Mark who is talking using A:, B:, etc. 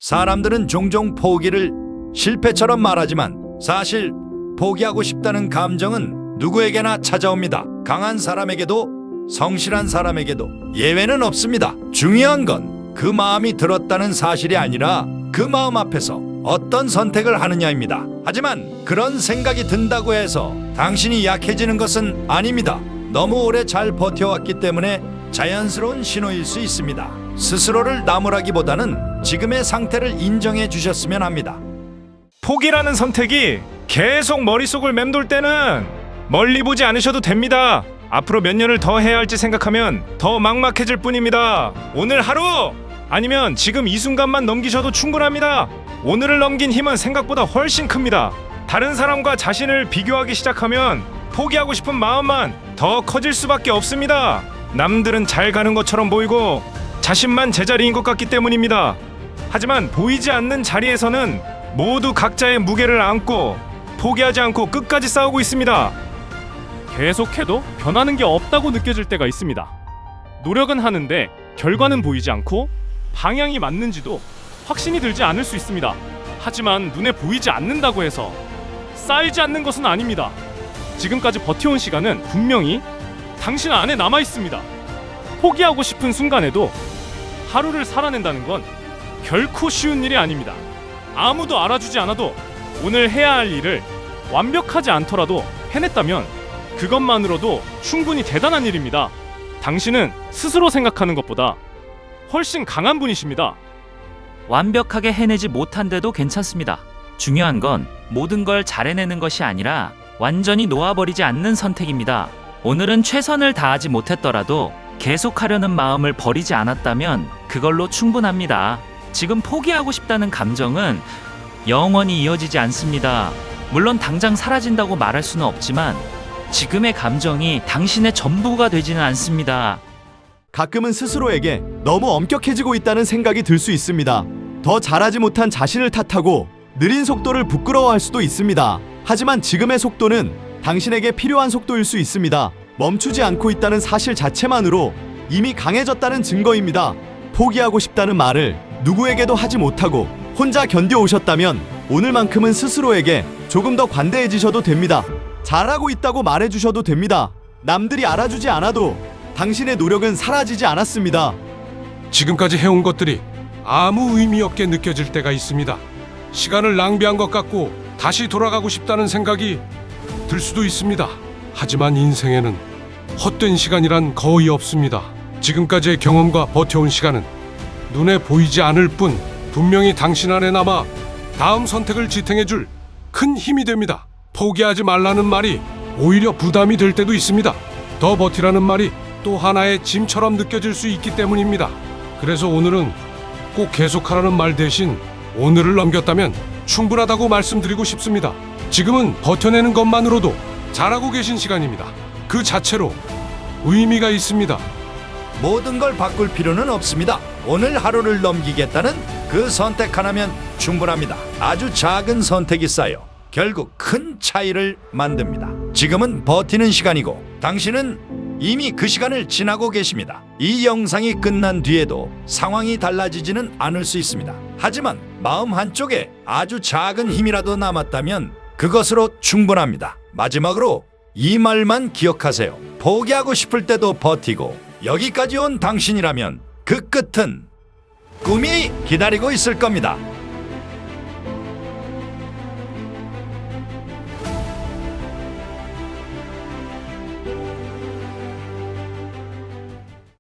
A: 사람들은 종종 포기를 실패처럼 말하지만 사실 포기하고 싶다는 감정은 누구에게나 찾아옵니다. 강한 사람에게도 성실한 사람에게도 예외는 없습니다. 중요한 건 그 마음이 들었다는 사실이 아니라 그 마음 앞에서 어떤 선택을 하느냐입니다. 하지만 그런 생각이 든다고 해서 당신이 약해지는 것은 아닙니다. 너무 오래 잘 버텨왔기 때문에 자연스러운 신호일 수 있습니다. 스스로를 나무라기보다는 지금의 상태를 인정해 주셨으면 합니다.
B: 포기라는 선택이 계속 머릿속을 맴돌 때는 멀리 보지 않으셔도 됩니다. 앞으로 몇 년을 더 해야 할지 생각하면 더 막막해질 뿐입니다. 오늘 하루 아니면 지금 이 순간만 넘기셔도 충분합니다. 오늘을 넘긴 힘은 생각보다 훨씬 큽니다. 다른 사람과 자신을 비교하기 시작하면 포기하고 싶은 마음만 더 커질 수밖에 없습니다. 남들은 잘 가는 것처럼 보이고 자신만 제자리인 것 같기 때문입니다. 하지만 보이지 않는 자리에서는 모두 각자의 무게를 안고 포기하지 않고 끝까지 싸우고 있습니다.
C: 계속해도 변하는 게 없다고 느껴질 때가 있습니다. 노력은 하는데 결과는 보이지 않고 방향이 맞는지도 확신이 들지 않을 수 있습니다. 하지만 눈에 보이지 않는다고 해서 쌓이지 않는 것은 아닙니다. 지금까지 버텨온 시간은 분명히 당신 안에 남아 있습니다. 포기하고 싶은 순간에도 하루를 살아낸다는 건 결코 쉬운 일이 아닙니다. 아무도 알아주지 않아도 오늘 해야 할 일을 완벽하지 않더라도 해냈다면 그것만으로도 충분히 대단한 일입니다. 당신은 스스로 생각하는 것보다 훨씬 강한 분이십니다.
D: 완벽하게 해내지 못한데도 괜찮습니다. 중요한 건 모든 걸 잘해내는 것이 아니라 완전히 놓아버리지 않는 선택입니다. 오늘은 최선을 다하지 못했더라도 계속하려는 마음을 버리지 않았다면 그걸로 충분합니다. 지금 포기하고 싶다는 감정은 영원히 이어지지 않습니다. 물론 당장 사라진다고 말할 수는 없지만 지금의 감정이 당신의 전부가 되지는 않습니다.
E: 가끔은 스스로에게 너무 엄격해지고 있다는 생각이 들 수 있습니다. 더 잘하지 못한 자신을 탓하고 느린 속도를 부끄러워할 수도 있습니다. 하지만 지금의 속도는 당신에게 필요한 속도일 수 있습니다. 멈추지 않고 있다는 사실 자체만으로 이미 강해졌다는 증거입니다. 포기하고 싶다는 말을 누구에게도 하지 못하고 혼자 견뎌오셨다면 오늘만큼은 스스로에게 조금 더 관대해지셔도 됩니다. 잘하고 있다고 말해주셔도 됩니다. 남들이 알아주지 않아도 당신의 노력은 사라지지 않았습니다.
F: 지금까지 해온 것들이 아무 의미 없게 느껴질 때가 있습니다. 시간을 낭비한 것 같고 다시 돌아가고 싶다는 생각이 들 수도 있습니다. 하지만 인생에는 헛된 시간이란 거의 없습니다. 지금까지의 경험과 버텨온 시간은 눈에 보이지 않을 뿐 분명히 당신 안에 남아 다음 선택을 지탱해줄 큰 힘이 됩니다. 포기하지 말라는 말이 오히려 부담이 될 때도 있습니다. 더 버티라는 말이 또 하나의 짐처럼 느껴질 수 있기 때문입니다. 그래서 오늘은 꼭 계속하라는 말 대신 오늘을 넘겼다면 충분하다고 말씀드리고 싶습니다. 지금은 버텨내는 것만으로도 잘하고 계신 시간입니다. 그 자체로 의미가 있습니다.
A: 모든 걸 바꿀 필요는 없습니다. 오늘 하루를 넘기겠다는 그 선택 하나면 충분합니다. 아주 작은 선택이 쌓여 결국 큰 차이를 만듭니다. 지금은 버티는 시간이고 당신은 이미 그 시간을 지나고 계십니다. 이 영상이 끝난 뒤에도 상황이 달라지지는 않을 수 있습니다. 하지만 마음 한쪽에 아주 작은 힘이라도 남았다면 그것으로 충분합니다. 마지막으로 이 말만 기억하세요. 포기하고 싶을 때도 버티고 여기까지 온 당신이라면 그 끝은 꿈이 기다리고 있을 겁니다.